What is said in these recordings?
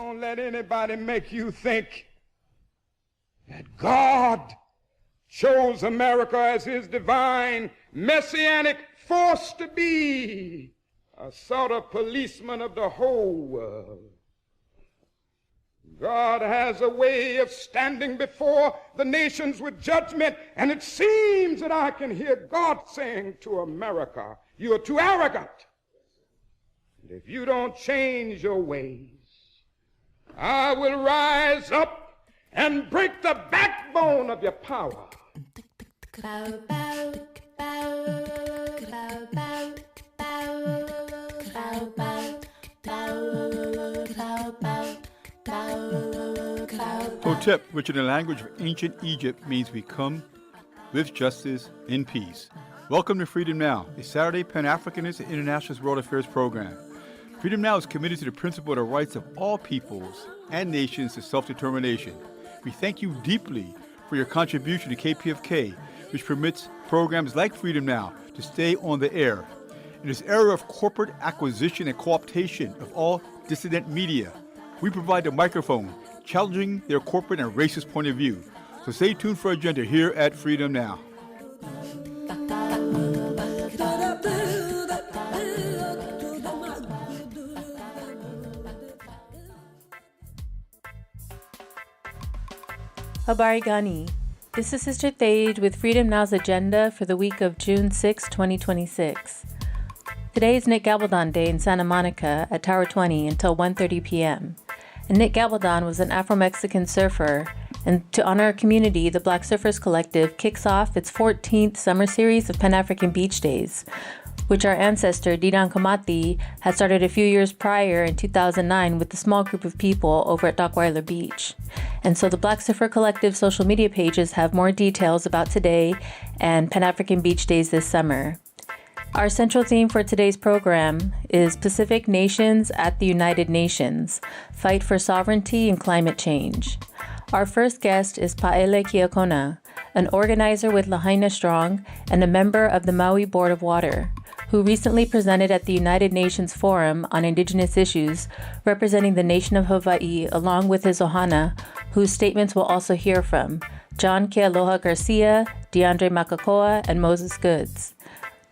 Don't let anybody make you think that God chose America as his divine messianic force to be a sort of policeman of the whole world. God has a way of standing before the nations with judgment, and it seems that I can hear God saying to America, you are too arrogant. And if you don't change your ways, I will rise up and break the backbone of your power. Bow, bow, bow, bow, bow, bow, bow, bow, bow, bow, bow. Hotep, which in the language of ancient Egypt means we come with justice in peace. Welcome to Freedom Now, a Saturday Pan-Africanist and Internationalist World Affairs program. Freedom Now is committed to the principle of the rights of all peoples and nations to self-determination. We thank you deeply for your contribution to KPFK, which permits programs like Freedom Now to stay on the air. In this era of corporate acquisition and co-optation of all dissident media, we provide the microphone, challenging their corporate and racist point of view. So stay tuned for Agenda here at Freedom Now. Habari Gani. This is Sister Tej with Freedom Now's agenda for the week of June 6, 2026. Today is Nick Gabaldon Day in Santa Monica at Tower 20 until 1:30 p.m. And Nick Gabaldon was an Afro-Mexican surfer, and to honor our community, the Black Surfers Collective kicks off its 14th summer series of Pan-African Beach Days, which our ancestor Didan Kamati had started a few years prior in 2009 with a small group of people over at Dockweiler Beach. And so the Black Surfer Collective social media pages have more details about today and Pan-African Beach Days this summer. Our central theme for today's program is Pacific Nations at the United Nations, Fight for Sovereignty and Climate Change. Our first guest is Pa'ele Kiakona, an organizer with Lahaina Strong and a member of the Maui Board of Water, who recently presented at the United Nations Forum on Indigenous Issues, representing the nation of Hawai'i, along with his ohana, whose statements we'll also hear from, John Kealoha Garcia, DeAndre Makakoa, and Moses Goods.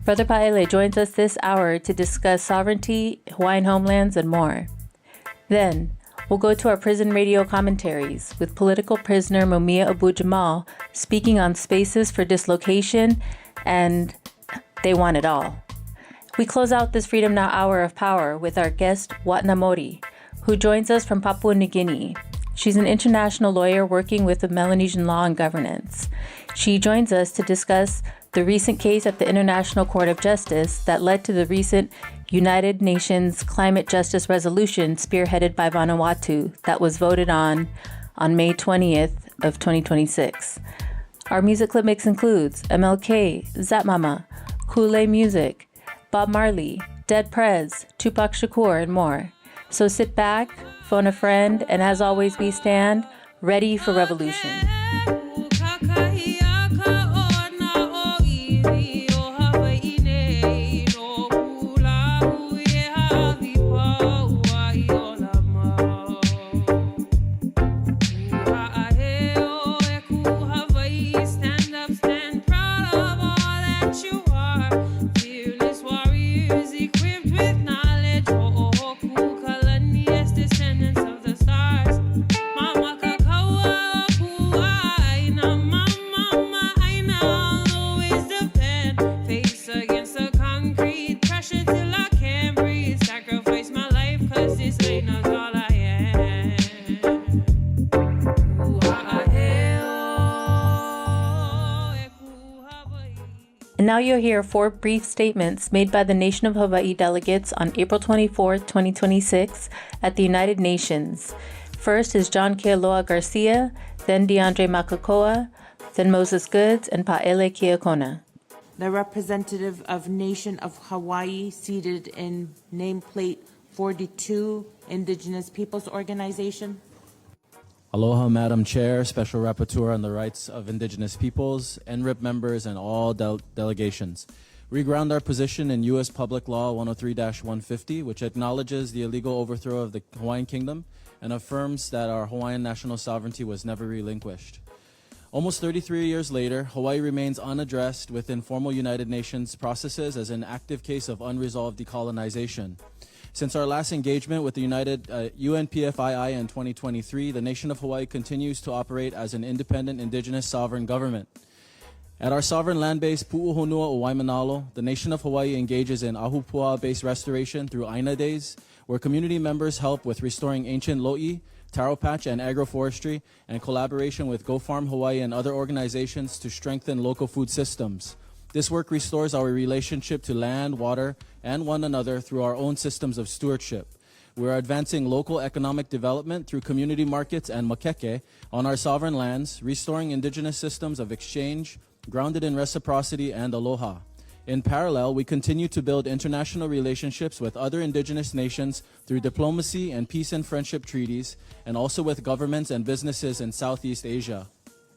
Brother Pa'ele joins us this hour to discuss sovereignty, Hawaiian homelands, and more. Then, we'll go to our prison radio commentaries with political prisoner Mumia Abu-Jamal speaking on spaces for dislocation, and they want it all. We close out this Freedom Now Hour of Power with our guest, Watna Mori, who joins us from Papua New Guinea. She's an international lawyer working with the Melanesian law and governance. She joins us to discuss the recent case at the International Court of Justice that led to the recent United Nations Climate Justice Resolution spearheaded by Vanuatu that was voted on May 20th of 2026. Our music clip mix includes MLK, Zap Mama, Kool-Aid Music, Bob Marley, Dead Prez, Tupac Shakur, and more. So sit back, phone a friend, and as always we stand ready for revolution. And now you'll hear 4 brief statements made by the Nation of Hawai'i delegates on April 24, 2026 at the United Nations. First is John Kealoha Garcia, then DeAndre Makakoa, then Moses Goods, and Pa'ele Kiakona. The representative of Nation of Hawai'i seated in nameplate 42, Indigenous Peoples Organization. Aloha, Madam Chair, Special Rapporteur on the Rights of Indigenous Peoples, NRIP members, and all delegations. We ground our position in U.S. Public Law 103-150, which acknowledges the illegal overthrow of the Hawaiian Kingdom and affirms that our Hawaiian national sovereignty was never relinquished. Almost 33 years later, Hawaii remains unaddressed within formal United Nations processes as an active case of unresolved decolonization. Since our last engagement with the UNPFII in 2023, the nation of Hawaii continues to operate as an independent indigenous sovereign government. At our sovereign land base, Pu'u Honua o Waimanalo, the nation of Hawaii engages in Ahupua-based restoration through Aina Days, where community members help with restoring ancient lo'i, taro patch, and agroforestry, and collaboration with Go Farm Hawaii and other organizations to strengthen local food systems. This work restores our relationship to land, water, and one another through our own systems of stewardship. We are advancing local economic development through community markets and makeke on our sovereign lands, restoring indigenous systems of exchange, grounded in reciprocity and aloha. In parallel, we continue to build international relationships with other indigenous nations through diplomacy and peace and friendship treaties, and also with governments and businesses in Southeast Asia.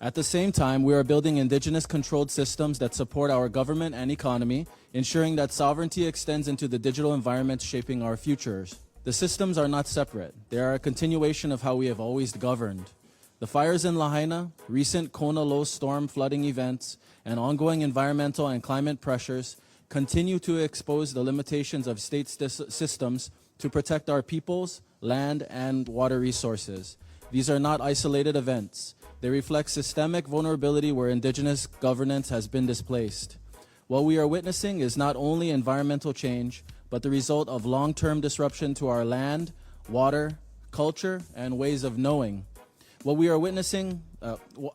At the same time, we are building indigenous-controlled systems that support our government and economy, ensuring that sovereignty extends into the digital environments shaping our futures. The systems are not separate. They are a continuation of how we have always governed. The fires in Lahaina, recent Kona low storm flooding events, and ongoing environmental and climate pressures continue to expose the limitations of state systems to protect our peoples, land, and water resources. These are not isolated events. They reflect systemic vulnerability where indigenous governance has been displaced. What we are witnessing is not only environmental change, but the result of long-term disruption to our land, water, culture, and ways of knowing. What we are witnessing,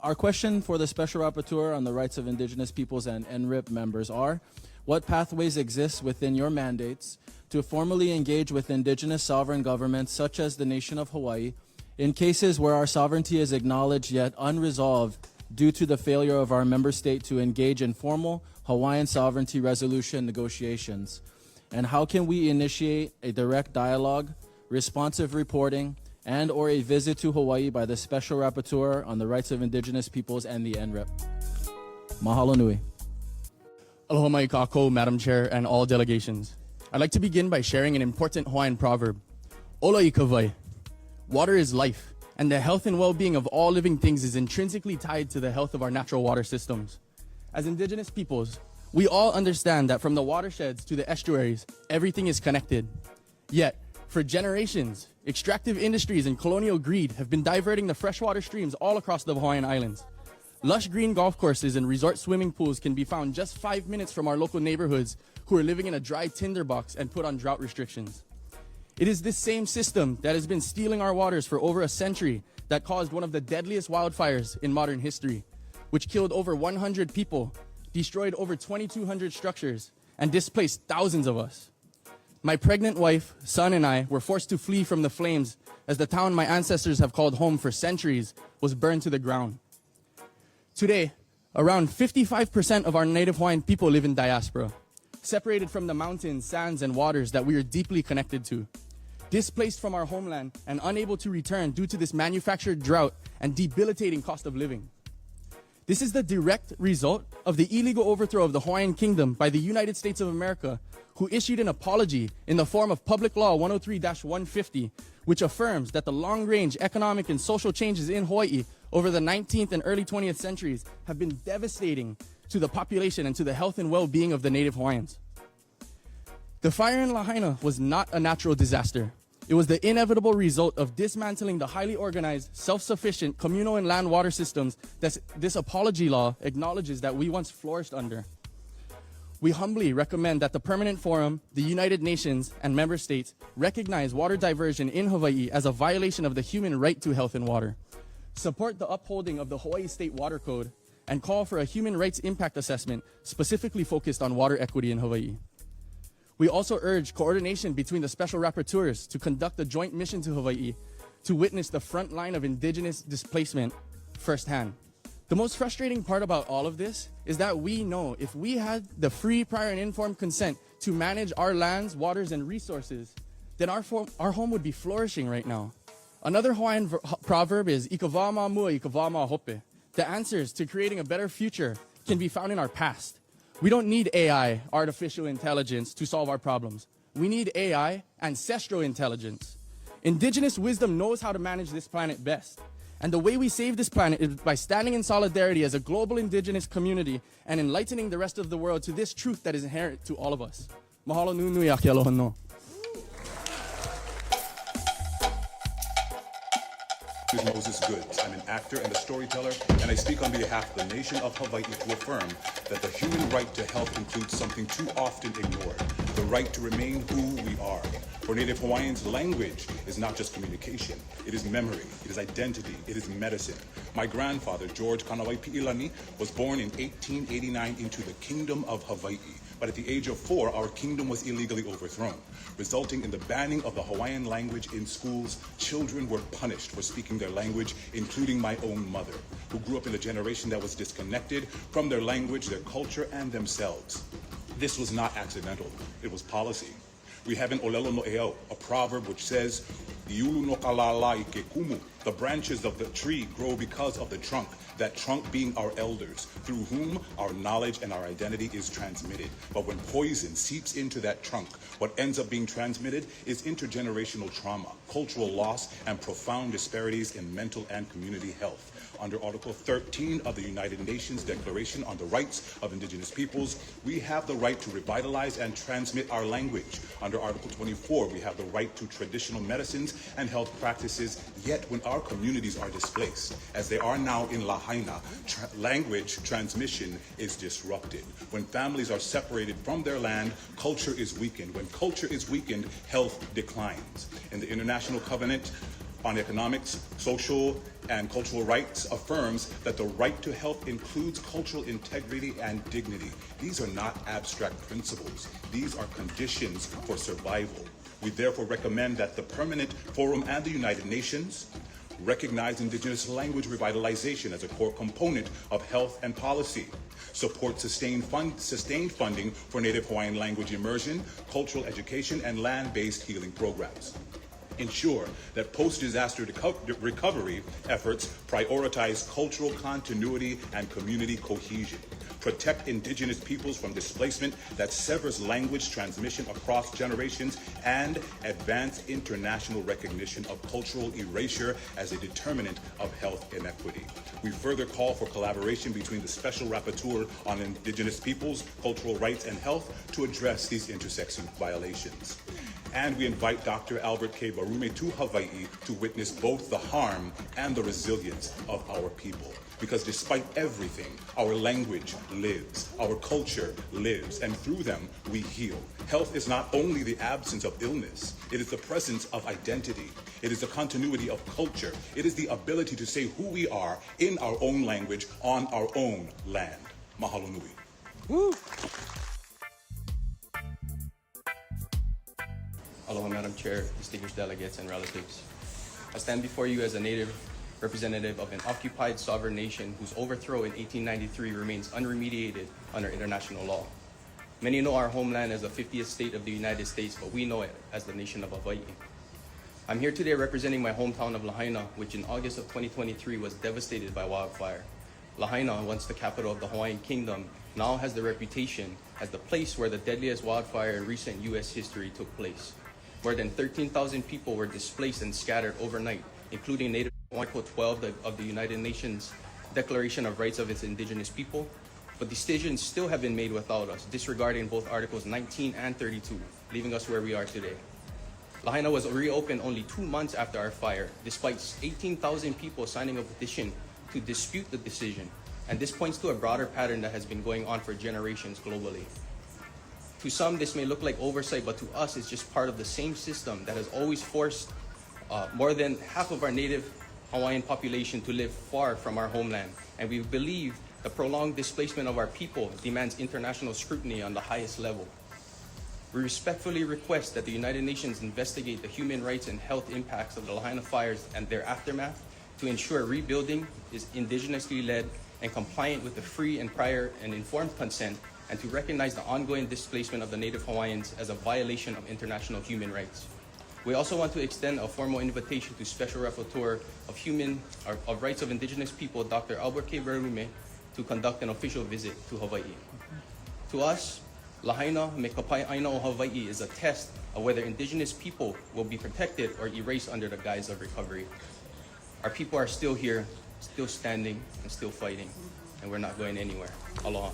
our question for the Special Rapporteur on the Rights of Indigenous Peoples and NRIP members are, what pathways exist within your mandates to formally engage with indigenous sovereign governments such as the nation of Hawaii in cases where our sovereignty is acknowledged yet unresolved due to the failure of our member state to engage in formal Hawaiian sovereignty resolution negotiations? And how can we initiate a direct dialogue, responsive reporting, and or a visit to Hawaii by the Special Rapporteur on the Rights of Indigenous Peoples and the NRIP? Mahalo nui. Aloha mai kākou, Madam Chair, and all delegations. I'd like to begin by sharing an important Hawaiian proverb. Ola I ka wai. Water is life, and the health and well-being of all living things is intrinsically tied to the health of our natural water systems. As indigenous peoples, we all understand that from the watersheds to the estuaries, everything is connected. Yet, for generations, extractive industries and colonial greed have been diverting the freshwater streams all across the Hawaiian Islands. Lush green golf courses and resort swimming pools can be found just 5 minutes from our local neighborhoods who are living in a dry tinderbox and put on drought restrictions. It is this same system that has been stealing our waters for over a century that caused one of the deadliest wildfires in modern history, which killed over 100 people, destroyed over 2,200 structures, and displaced thousands of us. My pregnant wife, son, and I were forced to flee from the flames as the town my ancestors have called home for centuries was burned to the ground. Today, around 55% of our native Hawaiian people live in diaspora, separated from the mountains, sands, and waters that we are deeply connected to, displaced from our homeland and unable to return due to this manufactured drought and debilitating cost of living. This is the direct result of the illegal overthrow of the Hawaiian Kingdom by the United States of America, who issued an apology in the form of Public Law 103-150, which affirms that the long-range economic and social changes in Hawaii over the 19th and early 20th centuries have been devastating to the population and to the health and well-being of the native Hawaiians. The fire in Lahaina was not a natural disaster. It was the inevitable result of dismantling the highly organized, self-sufficient communal and land water systems that this apology law acknowledges that we once flourished under. We humbly recommend that the Permanent Forum, the United Nations, and member states recognize water diversion in Hawaii as a violation of the human right to health and water, support the upholding of the Hawaii State Water Code, and call for a human rights impact assessment specifically focused on water equity in Hawaii. We also urge coordination between the special rapporteurs to conduct a joint mission to Hawaii to witness the front line of indigenous displacement firsthand. The most frustrating part about all of this is that we know if we had the free, prior, and informed consent to manage our lands, waters, and resources, then our home would be flourishing right now. Another Hawaiian proverb is "Ika wā mā mua, ika wā mā hope." The answers to creating a better future can be found in our past. We don't need AI, artificial intelligence, to solve our problems. We need AI, ancestral intelligence. Indigenous wisdom knows how to manage this planet best. And the way we save this planet is by standing in solidarity as a global indigenous community and enlightening the rest of the world to this truth that is inherent to all of us. Mahalo nui aki aloha no. Is Moses Goods. I'm an actor and a storyteller, and I speak on behalf of the nation of Hawai'i to affirm that the human right to health includes something too often ignored, the right to remain who we are. For Native Hawaiians, language is not just communication. It is memory, it is identity, it is medicine. My grandfather, George Kanawai Pi'ilani, was born in 1889 into the Kingdom of Hawaii. But at the age of 4, our kingdom was illegally overthrown, resulting in the banning of the Hawaiian language in schools. Children were punished for speaking their language, including my own mother, who grew up in a generation that was disconnected from their language, their culture, and themselves. This was not accidental, it was policy. We have in Olelo no Eau, a proverb which says, "Iulu no kalala ike kumu." The branches of the tree grow because of the trunk, that trunk being our elders, through whom our knowledge and our identity is transmitted. But when poison seeps into that trunk, what ends up being transmitted is intergenerational trauma, cultural loss, and profound disparities in mental and community health. Under Article 13 of the United Nations Declaration on the Rights of Indigenous Peoples, we have the right to revitalize and transmit our language. Under Article 24, we have the right to traditional medicines and health practices, yet when our communities are displaced, as they are now in Lahaina, language transmission is disrupted. When families are separated from their land, culture is weakened. When culture is weakened, health declines. In the International Covenant on Economics, Social, and Cultural Rights affirms that the right to health includes cultural integrity and dignity. These are not abstract principles. These are conditions for survival. We therefore recommend that the Permanent Forum and the United Nations recognize Indigenous language revitalization as a core component of health and policy, support sustained funding for Native Hawaiian language immersion, cultural education, and land-based healing programs. Ensure that post-disaster recovery efforts prioritize cultural continuity and community cohesion. Protect Indigenous peoples from displacement that severs language transmission across generations, and advance international recognition of cultural erasure as a determinant of health inequity. We further call for collaboration between the Special Rapporteur on Indigenous peoples, cultural rights, and health to address these intersection violations. And we invite Dr. Albert K. Barume to Hawaii to witness both the harm and the resilience of our people. Because despite everything, our language lives, our culture lives, and through them we heal. Health is not only the absence of illness, it is the presence of identity. It is the continuity of culture. It is the ability to say who we are in our own language on our own land. Mahalo nui. Woo! Aloha, Madam Chair, distinguished delegates, and relatives. I stand before you as a Native representative of an occupied sovereign nation whose overthrow in 1893 remains unremediated under international law. Many know our homeland as the 50th state of the United States, but we know it as the nation of Hawaii. I'm here today representing my hometown of Lahaina, which in August of 2023 was devastated by wildfire. Lahaina, once the capital of the Hawaiian Kingdom, now has the reputation as the place where the deadliest wildfire in recent U.S. history took place. More than 13,000 people were displaced and scattered overnight, including Native Article 12 of the United Nations Declaration of Rights of its Indigenous People. But decisions still have been made without us, disregarding both Articles 19 and 32, leaving us where we are today. Lahaina was reopened only 2 months after our fire, despite 18,000 people signing a petition to dispute the decision. And this points to a broader pattern that has been going on for generations globally. To some, this may look like oversight, but to us, it's just part of the same system that has always forced more than half of our Native Hawaiian population to live far from our homeland. And we believe the prolonged displacement of our people demands international scrutiny on the highest level. We respectfully request that the United Nations investigate the human rights and health impacts of the Lahaina fires and their aftermath to ensure rebuilding is indigenously led and compliant with the free and prior and informed consent, and to recognize the ongoing displacement of the Native Hawaiians as a violation of international human rights. We also want to extend a formal invitation to Special Rapporteur of Rights of Indigenous People, Dr. Albert K. Barume, to conduct an official visit to Hawaii. To us, Lahaina me kapai aina o Hawaii is a test of whether indigenous people will be protected or erased under the guise of recovery. Our people are still here, still standing, and still fighting, and we're not going anywhere. Aloha.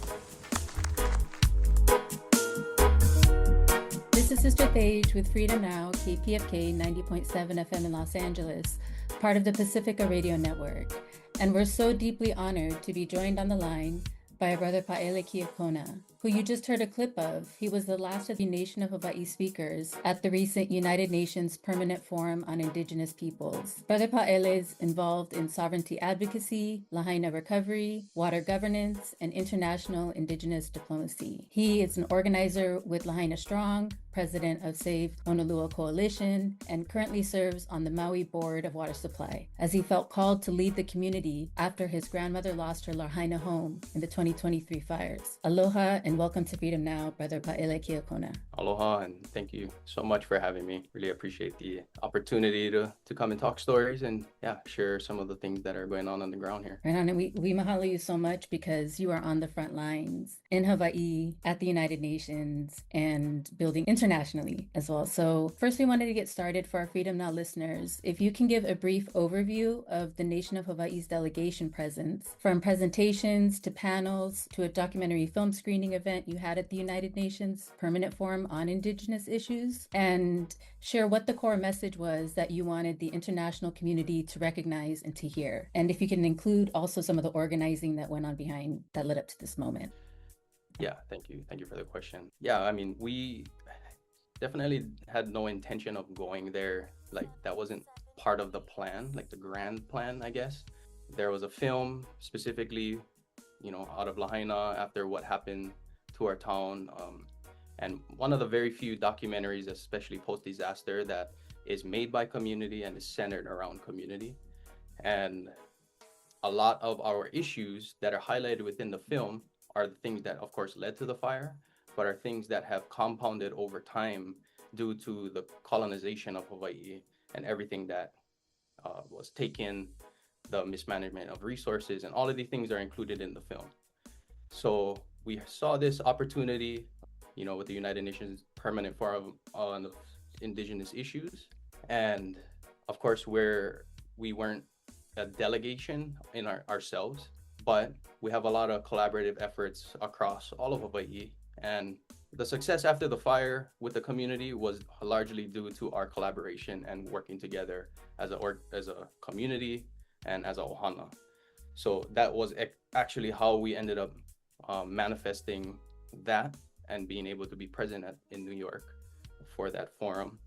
This is Sister Tej with Freedom Now, KPFK 90.7 FM in Los Angeles, part of the Pacifica Radio Network. And we're so deeply honored to be joined on the line by our brother Pa'ele Kiakona, who you just heard a clip of. He was the last of the Nation of Hawai'i speakers at the recent United Nations Permanent Forum on Indigenous Peoples. Brother Pa'ele is involved in sovereignty advocacy, Lahaina recovery, water governance, and international indigenous diplomacy. He is an organizer with Lahaina Strong, president of Save Honolulu Coalition, and currently serves on the Maui Board of Water Supply, as he felt called to lead the community after his grandmother lost her Lahaina home in the 2023 fires. Aloha and welcome to Freedom Now, Brother Pa'ele Kiakona. Aloha, and thank you so much for having me. Really appreciate the opportunity to come and talk stories and share some of the things that are going on the ground here. Right on, and we mahalo you so much because you are on the front lines in Hawaii, at the United Nations, and building internationally as well. So first we wanted to get started for our Freedom Now listeners. If you can give a brief overview of the Nation of Hawaii's delegation presence, from presentations to panels to a documentary film screening event you had at the United Nations Permanent Forum on Indigenous Issues, and share what the core message was that you wanted the international community to recognize and to hear. And if you can include also some of the organizing that went on behind that led up to this moment. Yeah, thank you. Thank you for the question. Yeah, I mean, we definitely had no intention of going there. Like, that wasn't part of the plan, like the grand plan, I guess. There was a film specifically, out of Lahaina after what happened to our town. And one of the very few documentaries, especially post-disaster, that is made by community and is centered around community. And a lot of our issues that are highlighted within the film are the things that, of course, led to the fire, but are things that have compounded over time due to the colonization of Hawaii and everything that was taken, the mismanagement of resources, and all of these things are included in the film. So we saw this opportunity, with the United Nations Permanent Forum on Indigenous Issues. And of course, we weren't a delegation in ourselves, but we have a lot of collaborative efforts across all of Hawaii. And the success after the fire with the community was largely due to our collaboration and working together as a community and as a ohana. So that was actually how we ended up manifesting that and being able to be present in New York for that forum.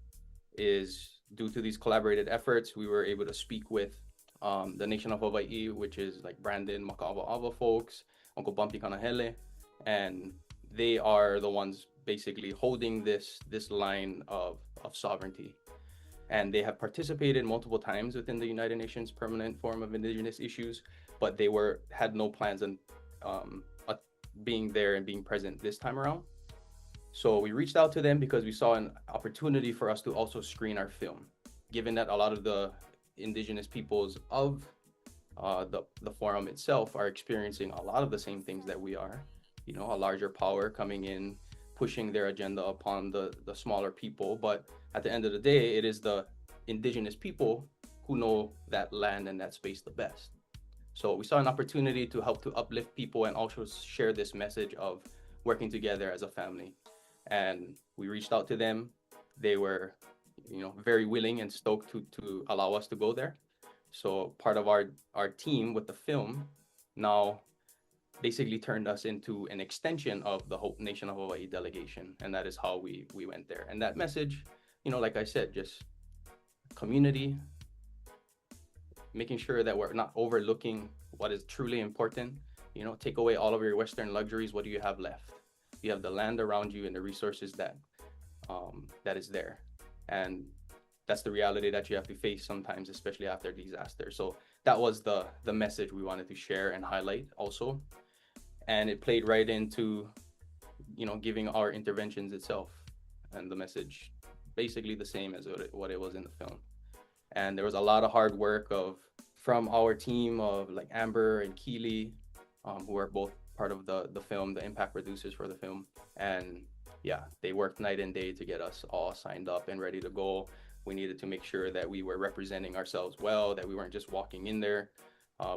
Is due to these collaborated efforts, we were able to speak with the Nation of Hawaii, which is like Brandon, Maka'awa folks, Uncle Bumpy Kanahele, and they are the ones basically holding this line of sovereignty. And they have participated multiple times within the United Nations Permanent Forum of Indigenous Issues, but they had no plans on being there and being present this time around. So we reached out to them because we saw an opportunity for us to also screen our film, given that a lot of the indigenous peoples of the forum itself are experiencing a lot of the same things that we are, a larger power coming in, pushing their agenda upon the smaller people. But at the end of the day, it is the indigenous people who know that land and that space the best. So we saw an opportunity to help to uplift people and also share this message of working together as a family. And we reached out to them. They were, very willing and stoked to allow us to go there. So part of our team with the film now basically turned us into an extension of the Nation of Hawaii delegation. And that is how we went there. And that message, like I said, just community, making sure that we're not overlooking what is truly important. Take away all of your Western luxuries. What do you have left? You have the land around you and the resources that is there. And that's the reality that you have to face sometimes, especially after disaster. So that was the message we wanted to share and highlight also. And it played right into, giving our interventions itself. And the message basically the same as what it was in the film. And there was a lot of hard work from our team of like Amber and Keely, who are both part of the film, the impact producers for the film. And yeah, they worked night and day to get us all signed up and ready to go. We needed to make sure that we were representing ourselves well, that we weren't just walking in there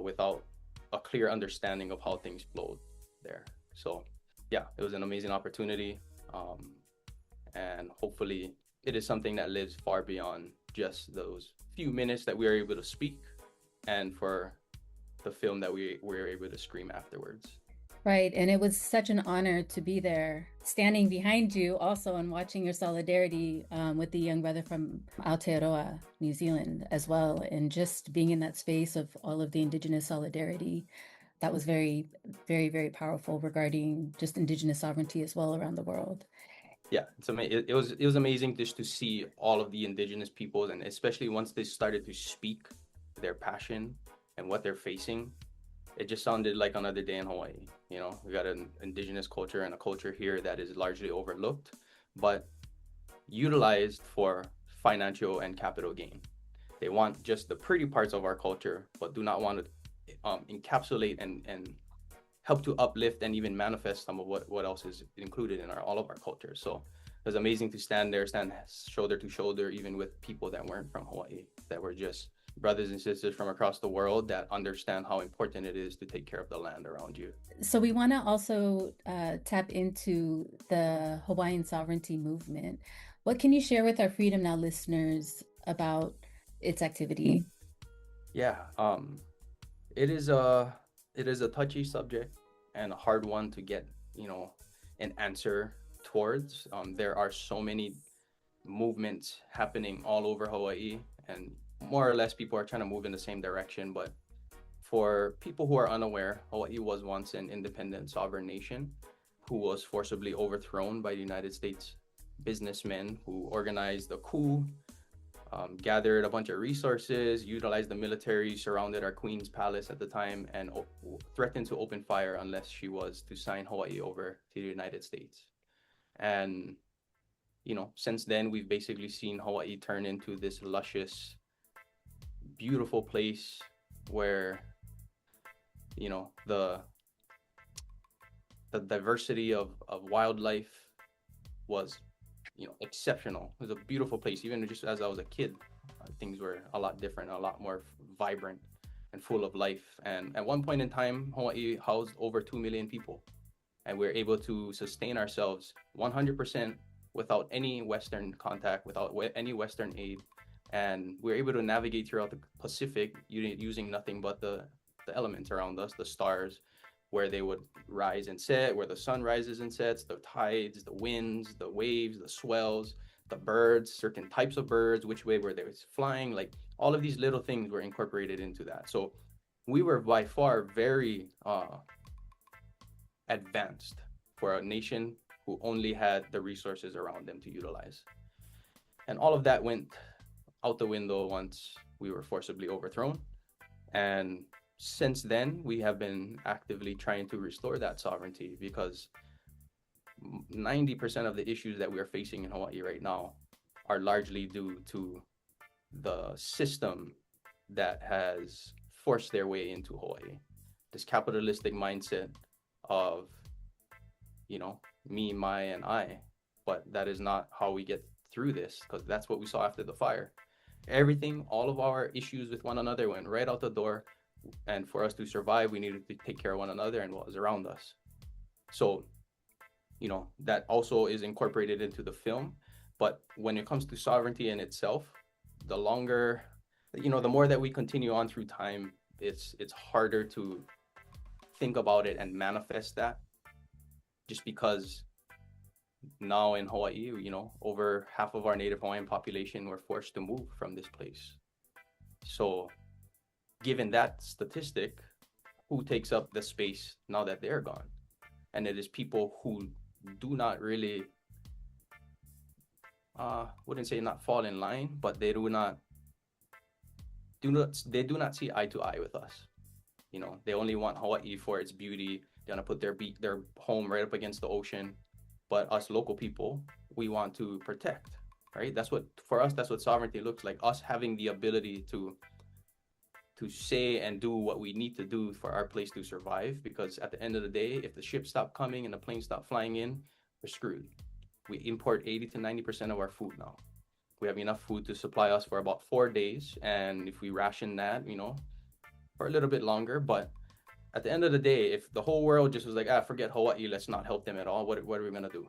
without a clear understanding of how things flowed there. So yeah, it was an amazing opportunity. And hopefully it is something that lives far beyond just those few minutes that we were able to speak, and for the film that we were able to scream afterwards. Right. And it was such an honor to be there, standing behind you also and watching your solidarity with the young brother from Aotearoa, New Zealand as well. And just being in that space of all of the Indigenous solidarity, that was very, very, very powerful regarding just Indigenous sovereignty as well around the world. Yeah, it was amazing just to see all of the Indigenous peoples, and especially once they started to speak their passion and what they're facing, it just sounded like another day in Hawaii. You know, we got an Indigenous culture and a culture here that is largely overlooked, but utilized for financial and capital gain. They want just the pretty parts of our culture, but do not want to encapsulate and help to uplift and even manifest some of what else is included in all of our cultures. So it was amazing to stand shoulder to shoulder, even with people that weren't from Hawaii, that were just brothers and sisters from across the world that understand how important it is to take care of the land around you. So we want to also tap into the Hawaiian sovereignty movement. What can you share with our Freedom Now listeners about its activity? Yeah, it is a touchy subject and a hard one to get, an answer towards. There are so many movements happening all over Hawaii, and more or less people are trying to move in the same direction. But for people who are unaware, Hawaii was once an independent sovereign nation who was forcibly overthrown by the United States businessmen who organized a coup, gathered a bunch of resources, utilized the military, surrounded our Queen's palace at the time, and threatened to open fire unless she was to sign Hawaii over to the United States. And, since then, we've basically seen Hawaii turn into this luscious, beautiful place where, the diversity of wildlife was exceptional. It was a beautiful place. Even just as I was a kid, things were a lot different, a lot more vibrant and full of life. And at one point in time, Hawaii housed over 2 million people, and we were able to sustain ourselves 100% without any Western contact, without any Western aid. And we were able to navigate throughout the Pacific using nothing but the elements around us, the stars, where they would rise and set, where the sun rises and sets, the tides, the winds, the waves, the swells, the birds, certain types of birds, which way were they flying, like all of these little things were incorporated into that. So we were by far very advanced for a nation who only had the resources around them to utilize. And all of that went out the window once we were forcibly overthrown. And since then, we have been actively trying to restore that sovereignty, because 90% of the issues that we are facing in Hawaii right now are largely due to the system that has forced their way into Hawaii. This capitalistic mindset of, me, my, and I. But that is not how we get through this, because that's what we saw after the fire. Everything, all of our issues with one another went right out the door. And for us to survive, we needed to take care of one another and what was around us. So, that also is incorporated into the film. But when it comes to sovereignty in itself, the longer, the more that we continue on through time, it's harder to think about it and manifest that, just because now in Hawaii, over half of our Native Hawaiian population were forced to move from this place. So given that statistic, who takes up the space now that they're gone? And it is people who do not really, wouldn't say not fall in line, but they do not see eye to eye with us. They only want Hawaii for its beauty. They want to put their home right up against the ocean. But us local people, we want to protect, right? For us, that's what sovereignty looks like. Us having the ability to say and do what we need to do for our place to survive, because at the end of the day, if the ships stop coming and the planes stop flying in, we're screwed. We import 80 to 90% of our food now. We have enough food to supply us for about 4 days. And if we ration that, for a little bit longer, but at the end of the day, if the whole world just was like, forget Hawaii, let's not help them at all, what are we going to do?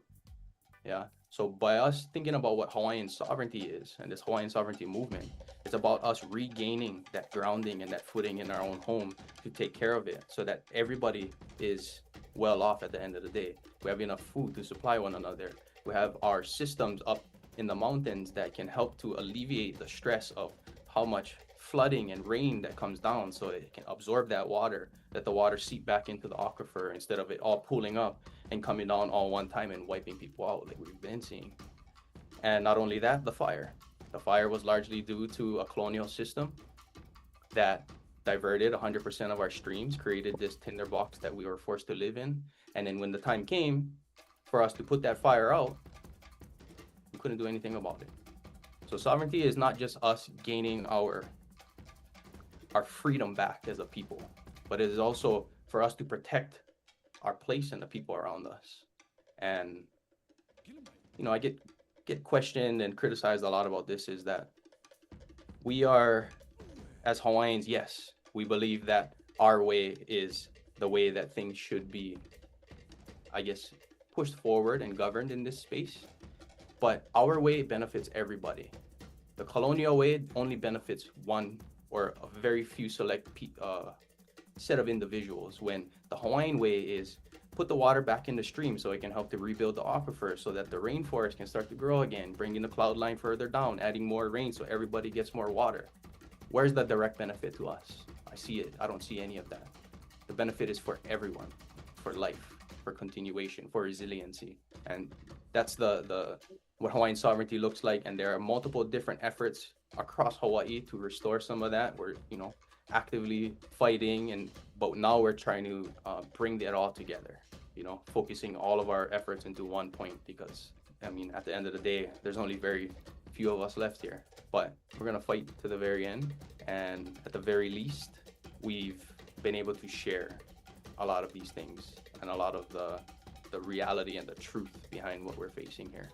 Yeah. So by us thinking about what Hawaiian sovereignty is and this Hawaiian sovereignty movement, it's about us regaining that grounding and that footing in our own home to take care of it so that everybody is well off at the end of the day. We have enough food to supply one another. We have our systems up in the mountains that can help to alleviate the stress of how much flooding and rain that comes down, so it can absorb that water, let the water seep back into the aquifer instead of it all pooling up and coming down all one time and wiping people out like we've been seeing. And not only that, the fire. The fire was largely due to a colonial system that diverted 100% of our streams, created this tinderbox that we were forced to live in. And then when the time came for us to put that fire out, we couldn't do anything about it. So sovereignty is not just us gaining our freedom back as a people, but it is also for us to protect our place and the people around us. And I get questioned and criticized a lot about this, is that we are, as Hawaiians, yes, we believe that our way is the way that things should be, I guess, pushed forward and governed in this space, but our way benefits everybody. The colonial way only benefits one or a very few select set of individuals, when the Hawaiian way is put the water back in the stream so it can help to rebuild the aquifer so that the rainforest can start to grow again, bringing the cloud line further down, adding more rain so everybody gets more water. Where's the direct benefit to us? I see it. I don't see any of that. The benefit is for everyone, for life, for continuation, for resiliency. And that's what Hawaiian sovereignty looks like. And there are multiple different efforts across Hawaii to restore some of that. We're, actively fighting, but now we're trying to bring that all together, focusing all of our efforts into one point, because, at the end of the day, there's only very few of us left here. But we're going to fight to the very end. And at the very least, we've been able to share a lot of these things and a lot of the reality and the truth behind what we're facing here.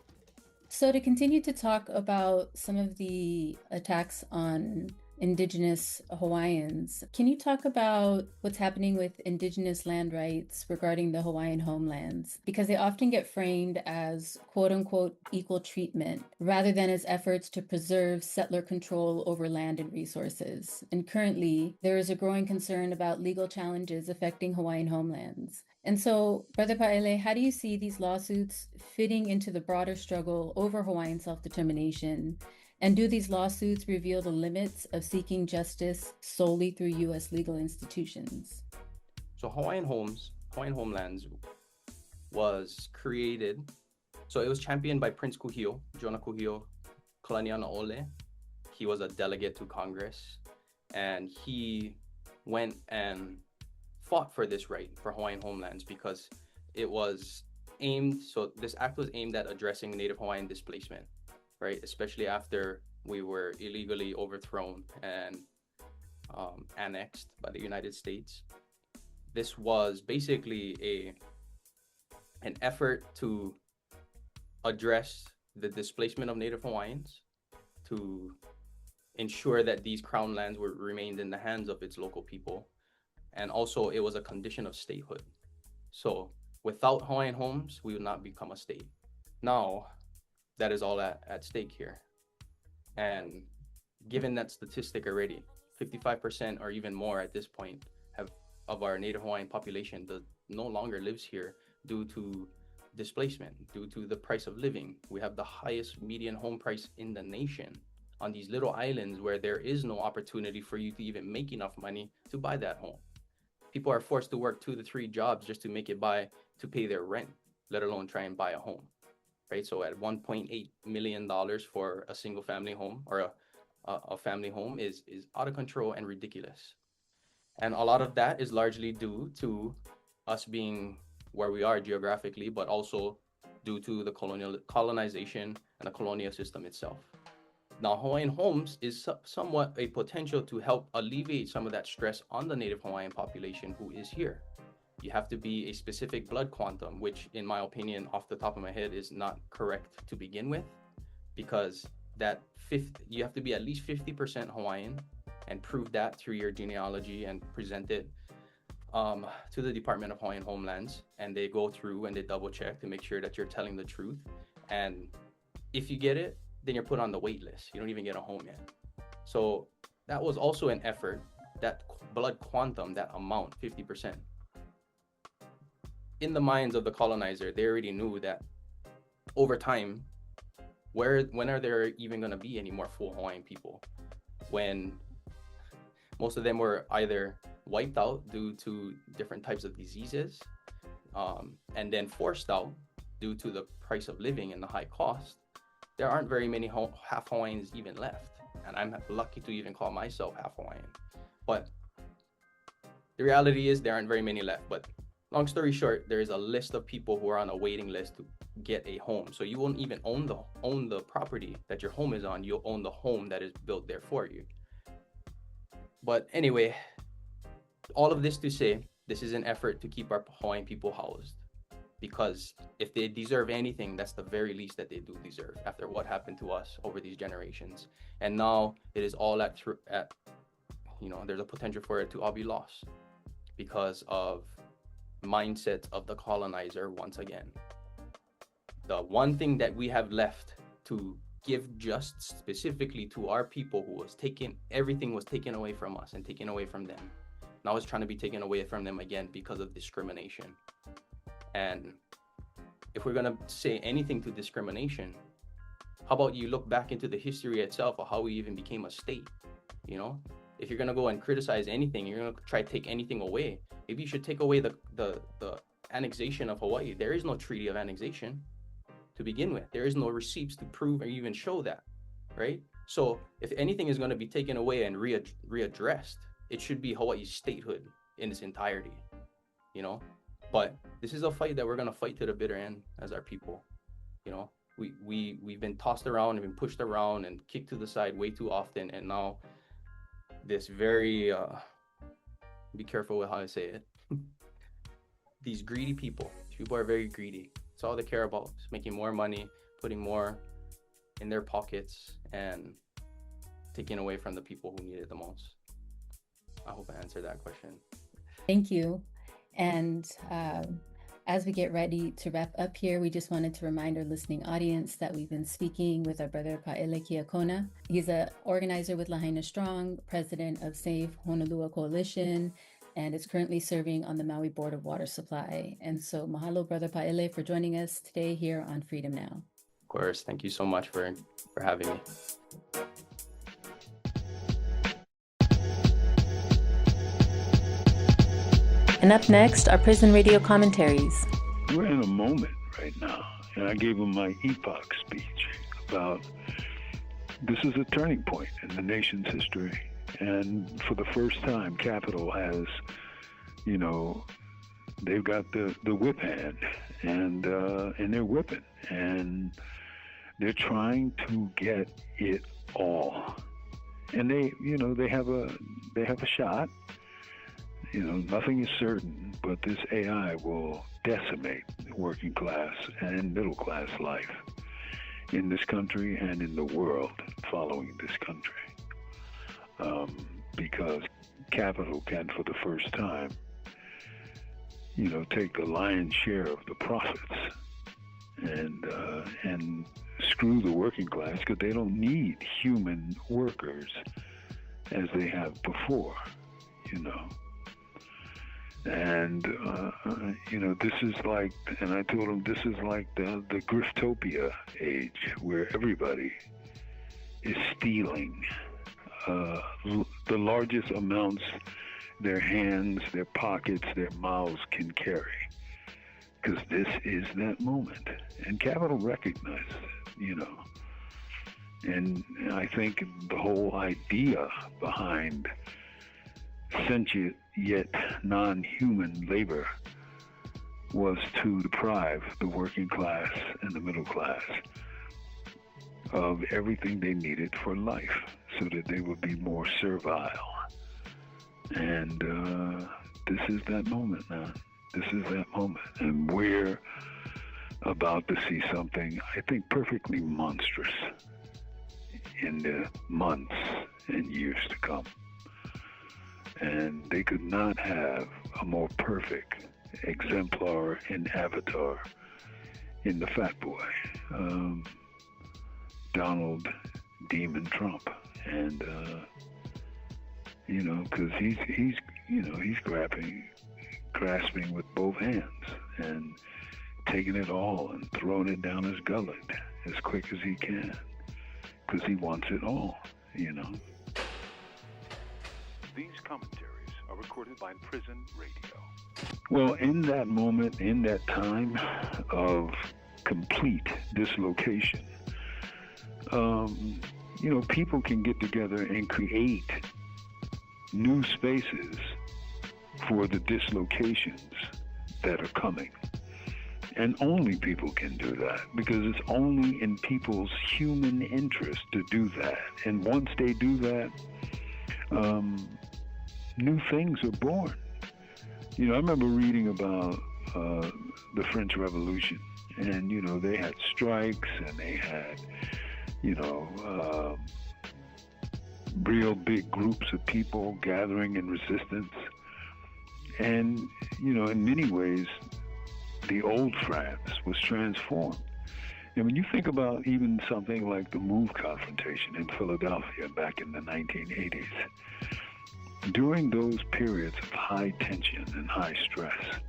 So to continue to talk about some of the attacks on Indigenous Hawaiians, can you talk about what's happening with Indigenous land rights regarding the Hawaiian homelands? Because they often get framed as quote unquote equal treatment rather than as efforts to preserve settler control over land and resources. And currently, there is a growing concern about legal challenges affecting Hawaiian homelands. And so, Brother Paele, how do you see these lawsuits fitting into the broader struggle over Hawaiian self-determination? And do these lawsuits reveal the limits of seeking justice solely through U.S. legal institutions? So Hawaiian homelands was created, so it was championed by Prince Kuhio, Jonah Kuhio Kalaniana Ole. He was a delegate to Congress, and he went and fought for this right for Hawaiian homelands because it was this act was aimed at addressing Native Hawaiian displacement, right? Especially after we were illegally overthrown and annexed by the United States. This was basically an effort to address the displacement of Native Hawaiians, to ensure that these crown lands remained in the hands of its local people. And also it was a condition of statehood. So without Hawaiian homes, we would not become a state. Now, that is all at stake here. And given that statistic already, 55% or even more at this point of our Native Hawaiian population no longer lives here due to displacement, due to the price of living. We have the highest median home price in the nation on these little islands where there is no opportunity for you to even make enough money to buy that home. People are forced to work 2 to 3 jobs just to make it by to pay their rent, let alone try and buy a home, right? So at $1.8 million for a single family home or a family home is out of control and ridiculous. And a lot of that is largely due to us being where we are geographically, but also due to the colonization and the colonial system itself. Now, Hawaiian homes is somewhat a potential to help alleviate some of that stress on the Native Hawaiian population who is here. You have to be a specific blood quantum, which in my opinion, off the top of my head, is not correct to begin with, because you have to be at least 50% Hawaiian and prove that through your genealogy and present it to the Department of Hawaiian Homelands, and they go through and they double check to make sure that you're telling the truth. And if you get it, then you're put on the wait list. You don't even get a home yet. So that was also an effort, that blood quantum, that amount, 50%. In the minds of the colonizer, they already knew that over time, when are there even going to be any more full Hawaiian people? When most of them were either wiped out due to different types of diseases, and then forced out due to the price of living and the high cost. There aren't very many half Hawaiians even left. And I'm lucky to even call myself half Hawaiian. But the reality is there aren't very many left. But long story short, there is a list of people who are on a waiting list to get a home. So you won't even own the property that your home is on. You'll own the home that is built there for you. But anyway, all of this to say, this is an effort to keep our Hawaiian people housed. Because if they deserve anything, that's the very least that they do deserve after what happened to us over these generations. And now it is all there's a potential for it to all be lost because of mindsets of the colonizer once again. The one thing that we have left to give just specifically to our people who was everything was taken away from us and taken away from them. Now it's trying to be taken away from them again because of discrimination. And if we're going to say anything to discrimination, how about you look back into the history itself of how we even became a state? You know, if you're going to go and criticize anything, you're going to try to take anything away. Maybe you should take away the annexation of Hawaii. There is no treaty of annexation to begin with. There is no receipts to prove or even show that, right? So if anything is going to be taken away and readdressed, it should be Hawaii's statehood in its entirety, you know? But this is a fight that we're going to fight to the bitter end as our people. You know, we've been tossed around and been pushed around and kicked to the side way too often. And now this very, be careful with how I say it. These greedy people are very greedy. It's all they care about is making more money, putting more in their pockets and taking away from the people who need it the most. I hope I answered that question. Thank you. And as we get ready to wrap up here, we just wanted to remind our listening audience that we've been speaking with our brother Pa'ele Kiakona. He's an organizer with Lahaina Strong, president of Save Honolulu Coalition, and is currently serving on the Maui Board of Water Supply. And so mahalo, Brother Pa'ele, for joining us today here on Freedom Now. Of course. Thank you so much for having me. And up next are prison radio commentaries. We're in a moment right now, and I gave him my epoch speech about this is a turning point in the nation's history. And for the first time, Capitol has, you know, they've got the whip hand, and they're whipping, and they're trying to get it all. And they, you know, they have a shot. You know, nothing is certain, but this AI will decimate working class and middle class life in this country and in the world following this country. Because Capitol can, for the first time, you know, take the lion's share of the profits and screw the working class because they don't need human workers as they have before, you know. And, you know, this is like, and I told him, this is like the Griftopia age where everybody is stealing the largest amounts their hands, their pockets, their mouths can carry. Because this is that moment. And Capitol recognizes it, you know. And I think the whole idea behind sentient yet non-human labor was to deprive the working class and the middle class of everything they needed for life so that they would be more servile. And this is that moment now. This is that moment. And we're about to see something, I think, perfectly monstrous in the months and years to come. And they could not have a more perfect exemplar and avatar in the fat boy, Donald Demon Trump. And, because he's grasping with both hands and taking it all and throwing it down his gullet as quick as he can, because he wants it all, These commentaries are recorded by Prison Radio. Well, in that moment, in that time of complete dislocation, people can get together and create new spaces for the dislocations that are coming. And only people can do that, because it's only in people's human interest to do that. And once they do that, new things are born. I remember reading about the French Revolution, and, they had strikes, and they had, real big groups of people gathering in resistance. And, in many ways, the old France was transformed. And when you think about even something like the MOVE confrontation in Philadelphia back in the 1980s, during those periods of high tension and high stress,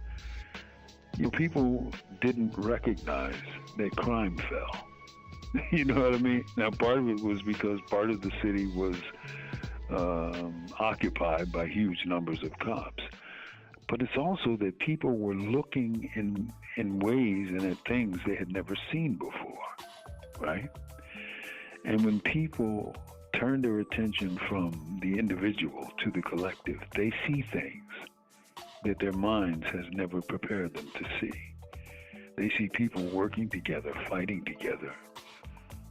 people didn't recognize that crime fell. You know what I mean? Now, part of it was because part of the city was occupied by huge numbers of cops. But it's also that people were looking in ways and at things they had never seen before, right? And when people turn their attention from the individual to the collective, they see things that their minds has never prepared them to see. They see people working together, fighting together,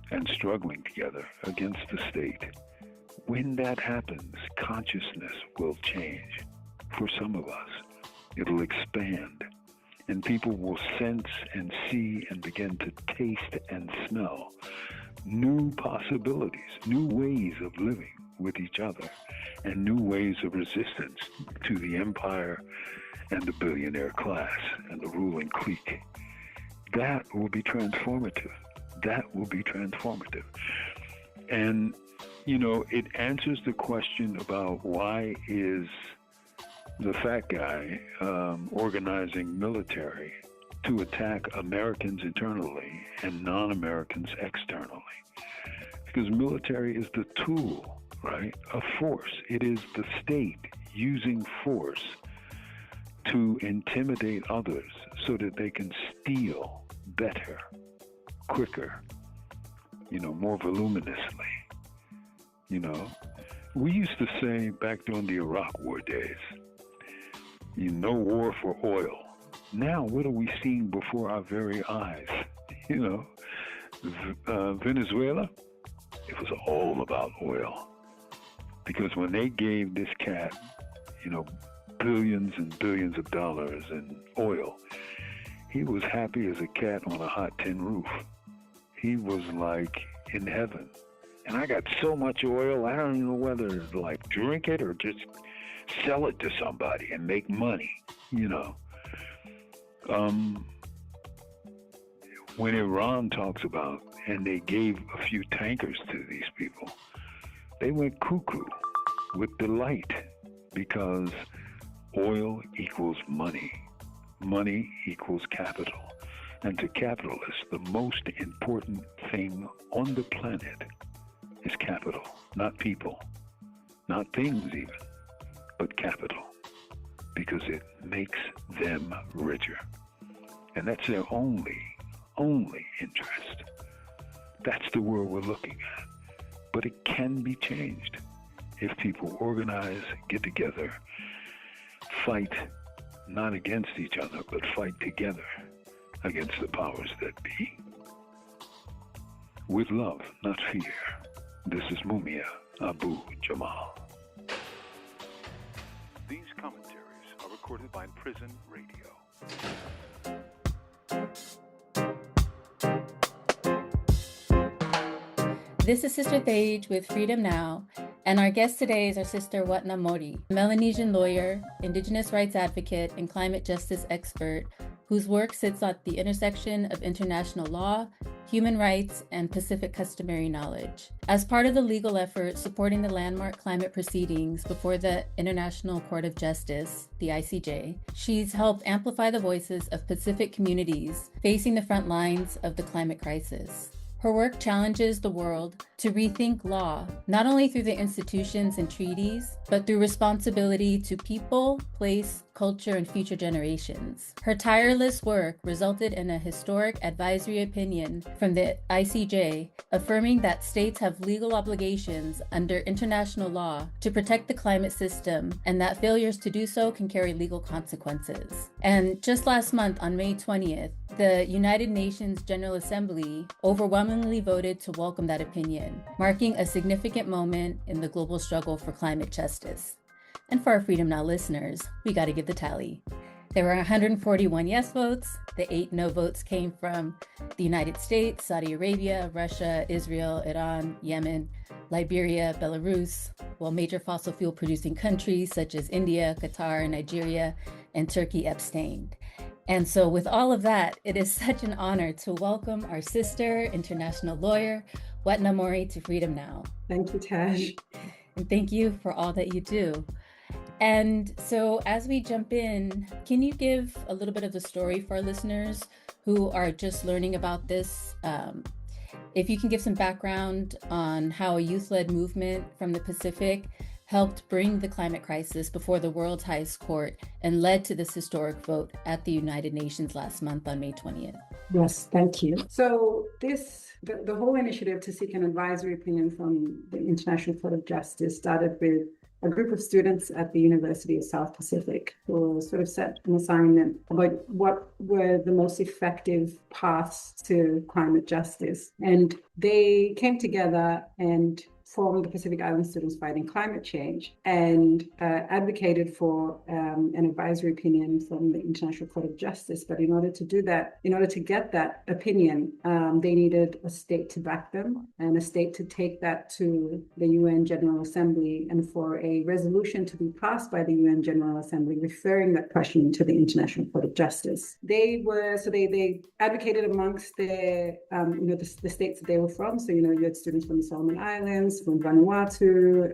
and struggling together against the state. When that happens, consciousness will change. For some of us, it'll expand, and people will sense and see and begin to taste and smell new possibilities, new ways of living with each other, and new ways of resistance to the empire and the billionaire class and the ruling clique. That will be transformative. That will be transformative. And, it answers the question about why is the fat guy organizing military to attack Americans internally and non-Americans externally. Because military is the tool, right, of force. It is the state using force to intimidate others so that they can steal better, quicker, more voluminously. We used to say back during the Iraq War days, no war for oil. Now, what are we seeing before our very eyes? Venezuela, it was all about oil. Because when they gave this cat, billions and billions of dollars in oil, he was happy as a cat on a hot tin roof. He was like in heaven. And I got so much oil, I don't even know whether to drink it or just sell it to somebody and make money, When Iran talks about, and they gave a few tankers to these people, they went cuckoo with delight, because oil equals money. Money equals capital. And to capitalists, the most important thing on the planet is capital, not people, not things even, but capital, because it makes them richer. And that's their only interest. That's the world we're looking at. But it can be changed if people organize, get together, fight not against each other, but fight together against the powers that be. With love, not fear. This is Mumia Abu Jamal. These commentaries are recorded by Prison Radio. This is Sister Tej with Freedom Now, and our guest today is our sister Watna Mori, a Melanesian lawyer, indigenous rights advocate, and climate justice expert whose work sits at the intersection of international law, human rights, and Pacific customary knowledge. As part of the legal effort supporting the landmark climate proceedings before the International Court of Justice, the ICJ, she's helped amplify the voices of Pacific communities facing the front lines of the climate crisis. Her work challenges the world to rethink law, not only through the institutions and treaties, but through responsibility to people, place, culture, and future generations. Her tireless work resulted in a historic advisory opinion from the ICJ, affirming that states have legal obligations under international law to protect the climate system, and that failures to do so can carry legal consequences. And just last month, on May 20th, the United Nations General Assembly overwhelmingly voted to welcome that opinion, marking a significant moment in the global struggle for climate justice. And for our Freedom Now listeners, we got to give the tally. There were 141 yes votes. The 8 no votes came from the United States, Saudi Arabia, Russia, Israel, Iran, Yemen, Liberia, Belarus, while major fossil fuel producing countries such as India, Qatar, Nigeria, and Turkey abstained. And so with all of that, it is such an honor to welcome our sister, international lawyer, Watna Mori, to Freedom Now. Thank you, Tej. And thank you for all that you do. And so as we jump in, can you give a little bit of the story for our listeners who are just learning about this? If you can give some background on how a youth-led movement from the Pacific helped bring the climate crisis before the world's highest court and led to this historic vote at the United Nations last month on May 20th. Yes, thank you. So the whole initiative to seek an advisory opinion from the International Court of Justice started with a group of students at the University of South Pacific who sort of set an assignment about what were the most effective paths to climate justice. And they came together and formed the Pacific Island Students Fighting Climate Change and advocated for an advisory opinion from the International Court of Justice. But in order to do that, in order to get that opinion, they needed a state to back them and a state to take that to the UN General Assembly and for a resolution to be passed by the UN General Assembly referring that question to the International Court of Justice. They advocated amongst the states that they were from. So, you had students from the Solomon Islands, from Vanuatu,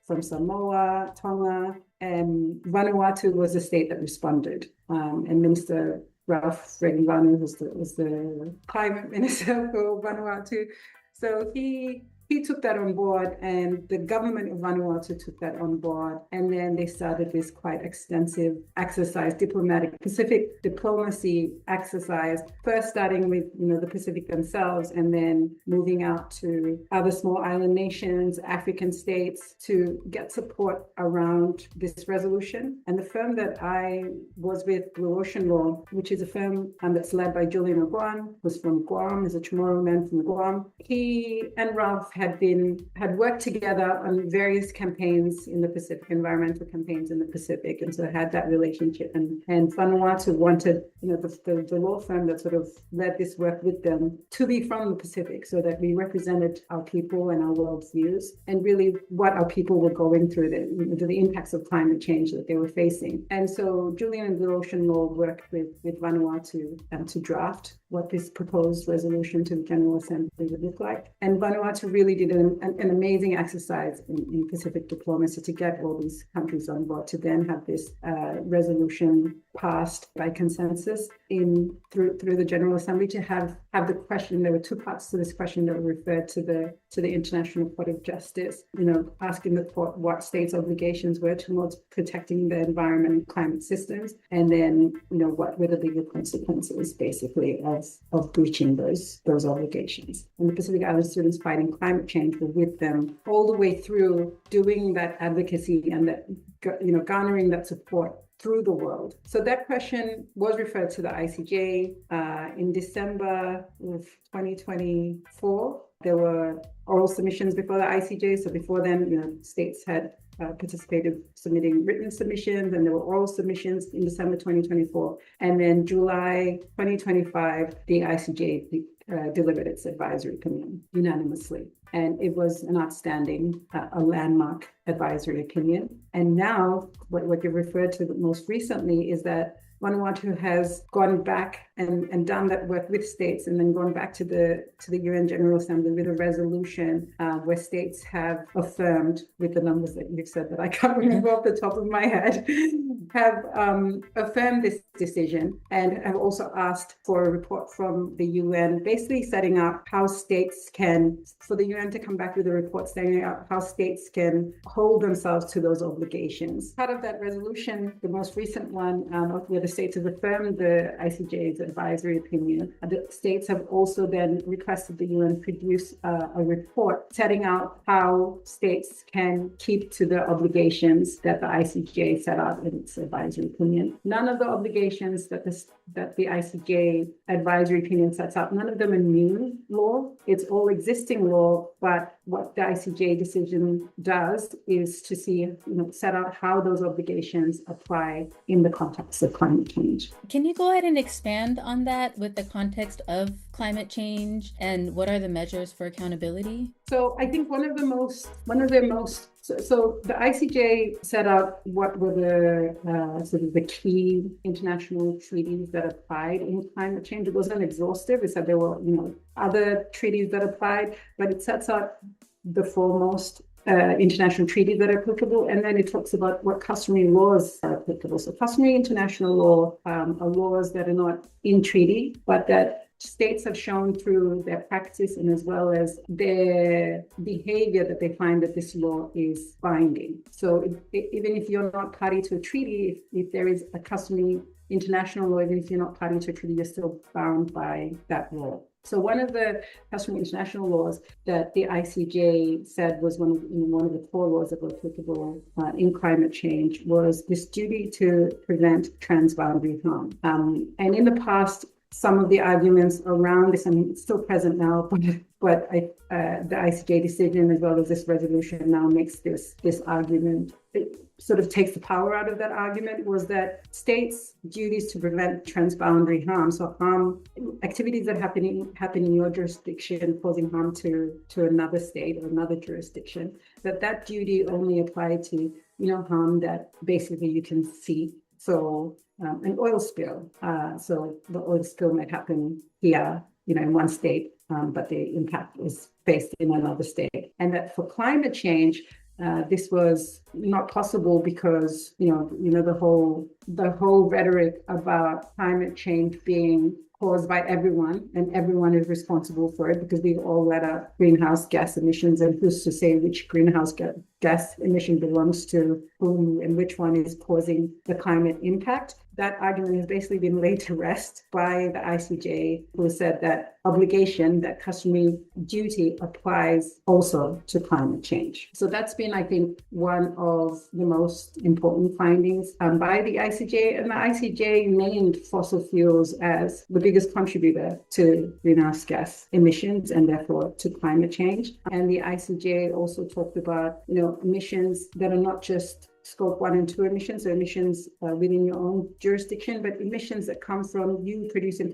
from Samoa, Tonga, and Vanuatu was the state that responded. And Minister Ralph Regenvanu was the climate minister for Vanuatu. So he took that on board, and the government of Vanuatu took that on board. And then they started this quite extensive exercise, diplomatic Pacific diplomacy exercise, first starting with, the Pacific themselves, and then moving out to other small island nations, African states, to get support around this resolution. And the firm that I was with, Coaltion Law, which is a firm that's led by Julian O'Guan, who's from Guam, is a Chamorro man from Guam. He and Ralph had worked together on various campaigns in the Pacific, environmental campaigns in the Pacific, and so had that relationship. And Vanuatu wanted, the law firm that sort of led this work with them to be from the Pacific, so that we represented our people and our world's views, and really what our people were going through, the impacts of climate change that they were facing. And so Julian and Blue Ocean Law worked with Vanuatu to draft what this proposed resolution to the General Assembly would look like. And Vanuatu really did an amazing exercise in Pacific diplomacy to get all these countries on board to then have this resolution passed by consensus through the General Assembly to have the question. There were 2 parts to this question that were referred to the International Court of Justice, asking the court what states' obligations were towards protecting the environment and climate systems, and then what were the legal consequences basically of breaching those obligations. And the Pacific Island Students Fighting Climate Change were with them all the way through doing that advocacy and that garnering that support through the world. So that question was referred to the ICJ in December of 2024. There were oral submissions before the ICJ. So before then, states had participated submitting written submissions, and there were oral submissions in December 2024. And then July 2025, the ICJ delivered its advisory opinion unanimously. And it was an outstanding, a landmark advisory opinion. And now what you referred to most recently is that Vanuatu has gone back and done that work with states, and then gone back to the UN General Assembly with a resolution where states have affirmed, with the numbers that you've said that I can't remember off the top of my head, have affirmed this decision, and have also asked for a report from the UN, basically setting up how states can, for the UN to come back with a report setting out how states can hold themselves to those obligations. Part of that resolution, the most recent one, where the states have affirmed the ICJ's advisory opinion, the states have also then requested the UN produce a report setting out how states can keep to the obligations that the ICJ set out in its advisory opinion. None of the obligations that the ICJ advisory opinion sets out, none of them are new law. It's all existing law, but what the ICJ decision does is to set out how those obligations apply in the context of climate change. Can you go ahead and expand on that with the context of climate change, and what are the measures for accountability? So I think one of the most So the ICJ set out what were the sort of the key international treaties that applied in climate change. It wasn't exhaustive. It said there were other treaties that applied, but it sets out the foremost international treaties that are applicable, and then it talks about what customary laws are applicable. So customary international law are laws that are not in treaty, but that states have shown through their practice and as well as their behavior that they find that this law is binding. So even if you're not party to a treaty, if there is a customary international law, even if you're not party to a treaty, you're still bound by that law. So one of the customary international laws that the ICJ said was one of the core laws that were applicable in climate change was this duty to prevent transboundary harm. And in the past, some of the arguments around this, I mean, it's still present now, but the ICJ decision as well as this resolution now makes this argument. It sort of takes the power out of that argument, was that states' duties to prevent transboundary harm, so activities that happen in your jurisdiction causing harm to another state or another jurisdiction, that duty only applied to harm that basically you can see. So an oil spill. So the oil spill might happen here, in one state, but the impact is faced in another state. And that for climate change, this was not possible because the whole rhetoric about climate change being caused by everyone, and everyone is responsible for it because we've all let out greenhouse gas emissions, and who's to say which greenhouse gas emission belongs to whom and which one is causing the climate impact. That argument has basically been laid to rest by the ICJ, who said that obligation, that customary duty, applies also to climate change. So that's been, I think, one of the most important findings by the ICJ. And the ICJ named fossil fuels as the biggest contributor to greenhouse gas emissions and therefore to climate change. And the ICJ also talked about, emissions that are not just Scope 1 and 2 emissions, or emissions within your own jurisdiction, but emissions that come from you producing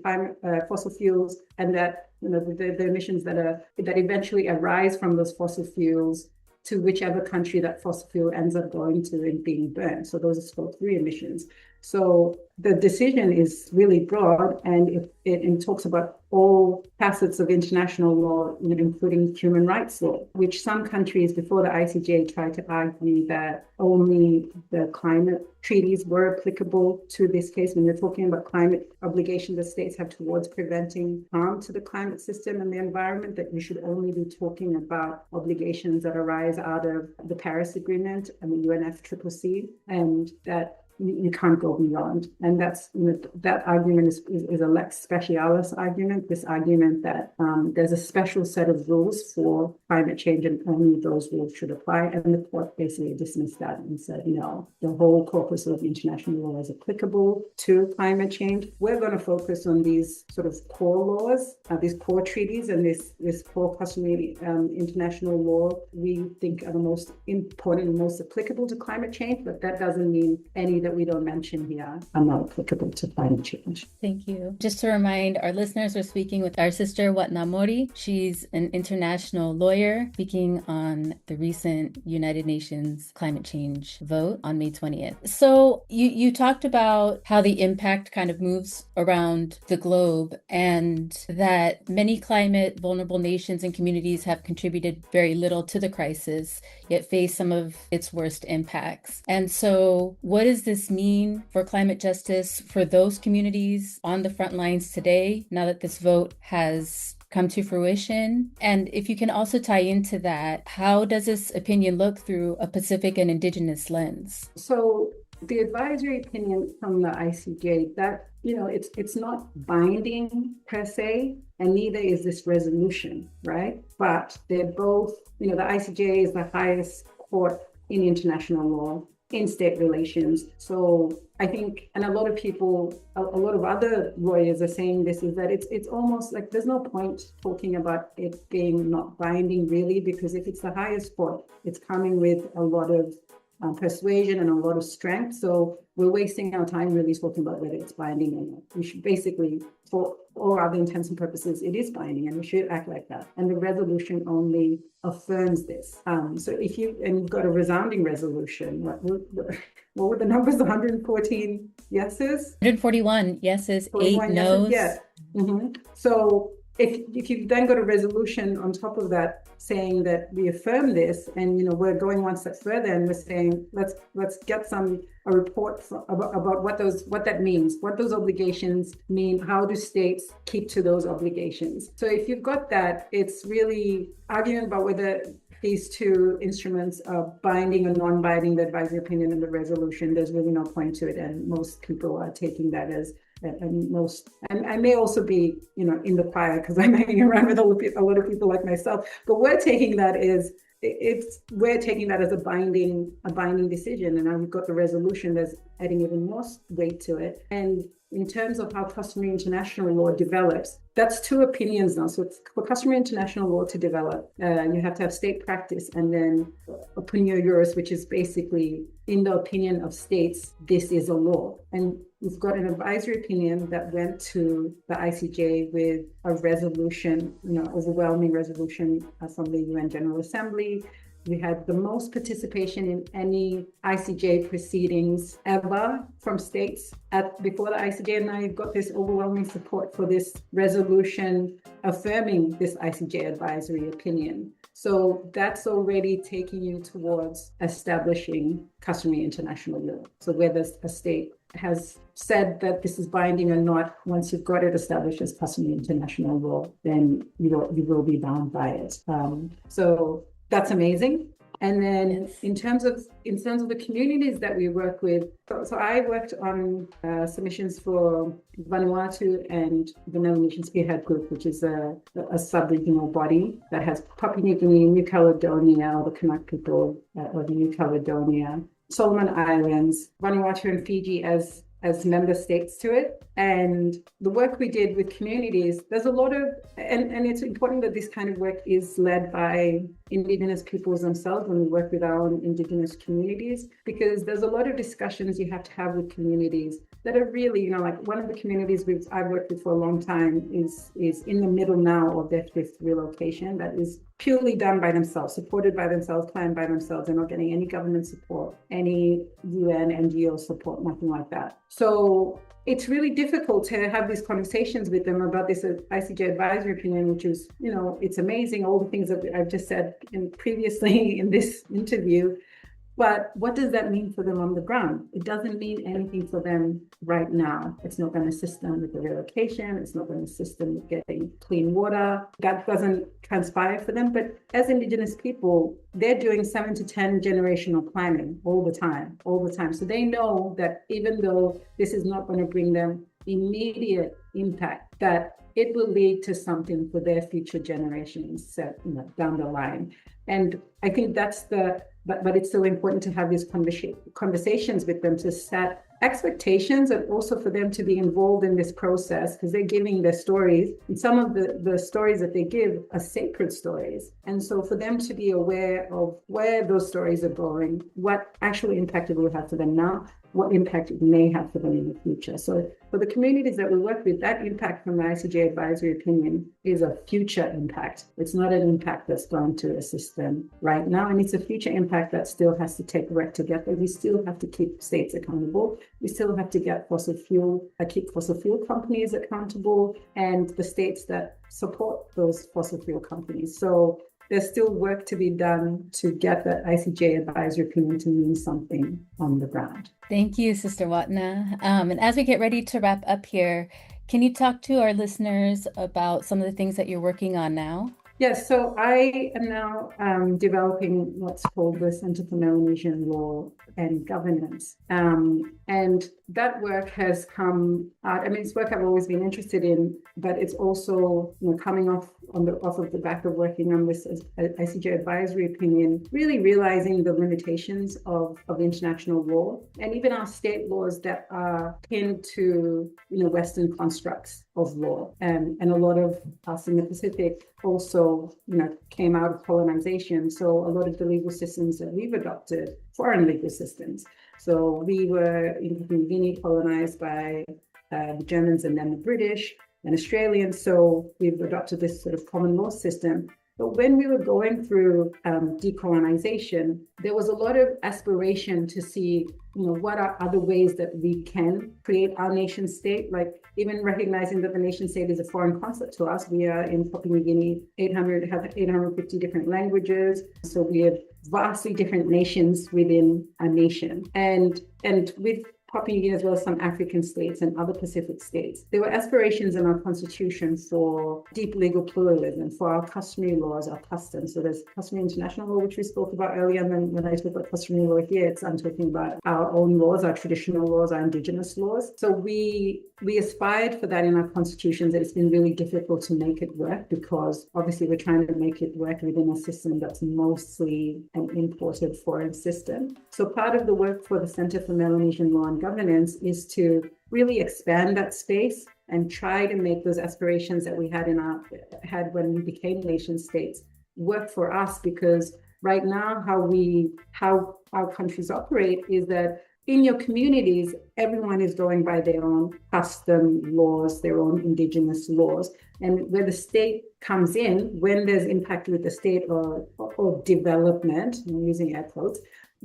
fossil fuels, and that the emissions that eventually arise from those fossil fuels to whichever country that fossil fuel ends up going to and being burned. So those are Scope 3 emissions. So the decision is really broad, and it talks about all facets of international law, including human rights law, which some countries before the ICJ tried to argue that only the climate treaties were applicable to this case. When you're talking about climate obligations that states have towards preventing harm to the climate system and the environment, that you should only be talking about obligations that arise out of the Paris Agreement and the UNFCCC, and that you can't go beyond. And that's, that argument is a lex specialis argument, this argument that there's a special set of rules for climate change and only those rules should apply. And the court basically dismissed that and said, no, the whole corpus of international law is applicable to climate change. We're going to focus on these sort of core laws, these core treaties, and this core customary international law we think are the most important and most applicable to climate change, but that doesn't mean any that we don't mention here are not applicable to climate change. Thank you. Just to remind our listeners, we're speaking with our sister, Watna Mori. She's an international lawyer speaking on the recent United Nations climate change vote on May 20th. So you talked about how the impact kind of moves around the globe and that many climate vulnerable nations and communities have contributed very little to the crisis, yet face some of its worst impacts. And so what does this mean for climate justice for those communities on the front lines today, now that this vote has come to fruition? And if you can also tie into that, how does this opinion look through a Pacific and Indigenous lens? So the advisory opinion from the ICJ, that, it's not binding per se, and neither is this resolution, right? But they're both, the ICJ is the highest court in international law, in state relations. So I think, and a lot of people, a lot of other lawyers are saying this, is that it's almost like there's no point talking about it being not binding really, because if it's the highest court, it's coming with a lot of persuasion and a lot of strength. So we're wasting our time really talking about whether it's binding or not. We should basically, for all other intents and purposes, it is binding, and we should act like that. And the resolution only affirms this. So if you've got a resounding resolution, what were the numbers? 114 yeses? 141 yeses, 8 noes. Yeah. Mm-hmm. So if you've then got a resolution on top of that saying that we affirm this, and we're going one step further and we're saying let's get a report about what that means, what those obligations mean, how do states keep to those obligations. So if you've got that, it's really arguing about whether these two instruments are binding or non-binding, the advisory opinion and the resolution. There's really no point to it, and most people are taking that as, and I may also be, in the choir because I'm hanging around with a lot of people like myself, but we're taking that as a binding decision, and now we've got the resolution that's adding even more weight to it. And in terms of how customary international law develops, that's two opinions now. So it's, for customary international law to develop, you have to have state practice, and then opinio juris, which is basically, in the opinion of states, this is a law. And we've got an advisory opinion that went to the ICJ with a resolution, overwhelming resolution from the UN General Assembly. We had the most participation in any ICJ proceedings ever from states before the ICJ, and now you've got this overwhelming support for this resolution affirming this ICJ advisory opinion. So that's already taking you towards establishing customary international law. So whether a state has said that this is binding or not, once you've got it established as customary international law, then you will be bound by it. So that's amazing. And then in terms of the communities that we work with, so I worked on submissions for Vanuatu and the Melanesian Spearhead Group, which is a sub-regional body that has Papua New Guinea, New Caledonia, or the Kanak people of New Caledonia, Solomon Islands, Vanuatu and Fiji as member states to it. And the work we did with communities, there's a lot of, and it's important that this kind of work is led by Indigenous peoples themselves when we work with our own Indigenous communities, because there's a lot of discussions you have to have with communities that are really, like one of the communities I've worked with for a long time is in the middle now of their fifth relocation that is purely done by themselves, supported by themselves, planned by themselves. They're not getting any government support, any UN, NGO support, nothing like that. So it's really difficult to have these conversations with them about this ICJ advisory opinion, which is, it's amazing, all the things that I've just said previously in this interview. But what does that mean for them on the ground? It doesn't mean anything for them right now. It's not going to assist them with the relocation. It's not going to assist them with getting clean water. That doesn't transpire for them. But as Indigenous people, they're doing 7 to 10 generational planning all the time. So they know that even though this is not going to bring them immediate impact, that it will lead to something for their future generations down the line. And I think that's but it's so important to have these conversations with them to set expectations and also for them to be involved in this process because they're giving their stories. And some of the stories that they give are sacred stories. And so for them to be aware of where those stories are going, what actual impact it will have for them now, what impact it may have for them in the future. So for the communities that we work with, that impact from the ICJ advisory opinion is a future impact. It's not an impact that's going to assist them right now. And it's a future impact that still has to take work to get there. We still have to keep states accountable. We still have to get keep fossil fuel companies accountable and the states that support those fossil fuel companies. So there's still work to be done to get the ICJ advisory opinion to mean something on the ground. Thank you, Sister Watna. And as we get ready to wrap up here, can you talk to our listeners about some of the things that you're working on now? Yes, so I am now developing what's called the Center for Melanesian Law and Governance. And that work has come out, it's work I've always been interested in, but it's also coming off of the back of working on this ICJ advisory opinion, really realizing the limitations of international law and even our state laws that are pinned to Western constructs of law. And a lot of us in the Pacific also came out of colonization. So a lot of the legal systems that we've adopted, foreign legal systems. So we were in Papua New Guinea colonized by the Germans and then the British and Australians. So we've adopted this sort of common law system. But when we were going through decolonization, there was a lot of aspiration to see, what are other ways that we can create our nation state, like even recognizing that the nation state is a foreign concept to us. We are in Papua New Guinea, 850 different languages. So we have vastly different nations within a nation. And with Papua New Guinea as well as some African states and other Pacific states, there were aspirations in our constitution for deep legal pluralism, for our customary laws, our customs. So there's customary international law, which we spoke about earlier, and then when I talk about customary law here, I'm talking about our own laws, our traditional laws, our indigenous laws. So we aspired for that in our constitutions, and it's been really difficult to make it work because obviously we're trying to make it work within a system that's mostly an imported foreign system. So part of the work for the Center for Melanesian Law and Governance is to really expand that space and try to make those aspirations that we had when we became nation states work for us, because right now how our countries operate is that in your communities, everyone is going by their own custom laws, their own indigenous laws. And where the state comes in, when there's impact with the state or development, I'm using air quotes,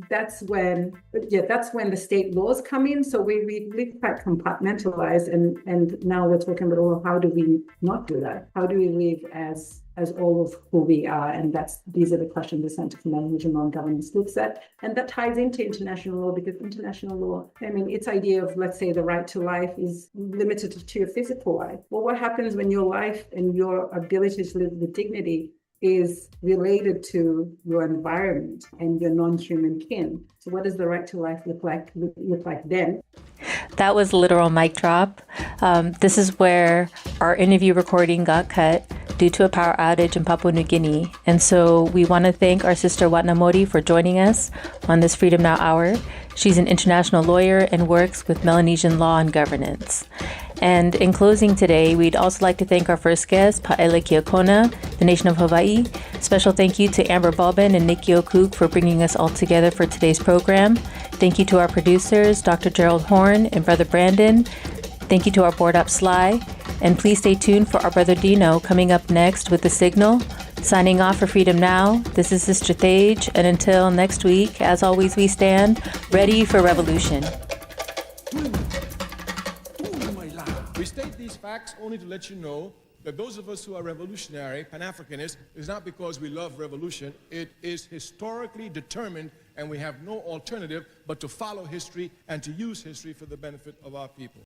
that's when the state laws come in. So we live quite compartmentalized, and now we're talking about, how do we not do that? How do we live as all of who we are? And these are the questions the Center for Melanesian Law and Governance looks at. And that ties into international law, because international law, its idea of, let's say, the right to life is limited to your physical life. Well, what happens when your life and your ability to live with dignity is related to your environment and your non-human kin? So what does the right to life look like then? That was a literal mic drop. This is where our interview recording got cut due to a power outage in Papua New Guinea. And so we want to thank our sister Watna Mori for joining us on this Freedom Now Hour. She's an international lawyer and works with Melanesian law and governance. And in closing today, we'd also like to thank our first guest, Pa'ele Kiakona, the nation of Hawaii. Special thank you to Amber Balbin and Nikki O'Cook for bringing us all together for today's program. Thank you to our producers, Dr. Gerald Horne and Brother Brandon. Thank you to our board up Sly. And please stay tuned for our brother Dino coming up next with The Signal. Signing off for Freedom Now, this is Sister Tej, and until next week, as always, we stand ready for revolution. We state these facts only to let you know that those of us who are revolutionary, Pan-Africanists, is not because we love revolution. It is historically determined, and we have no alternative but to follow history and to use history for the benefit of our people.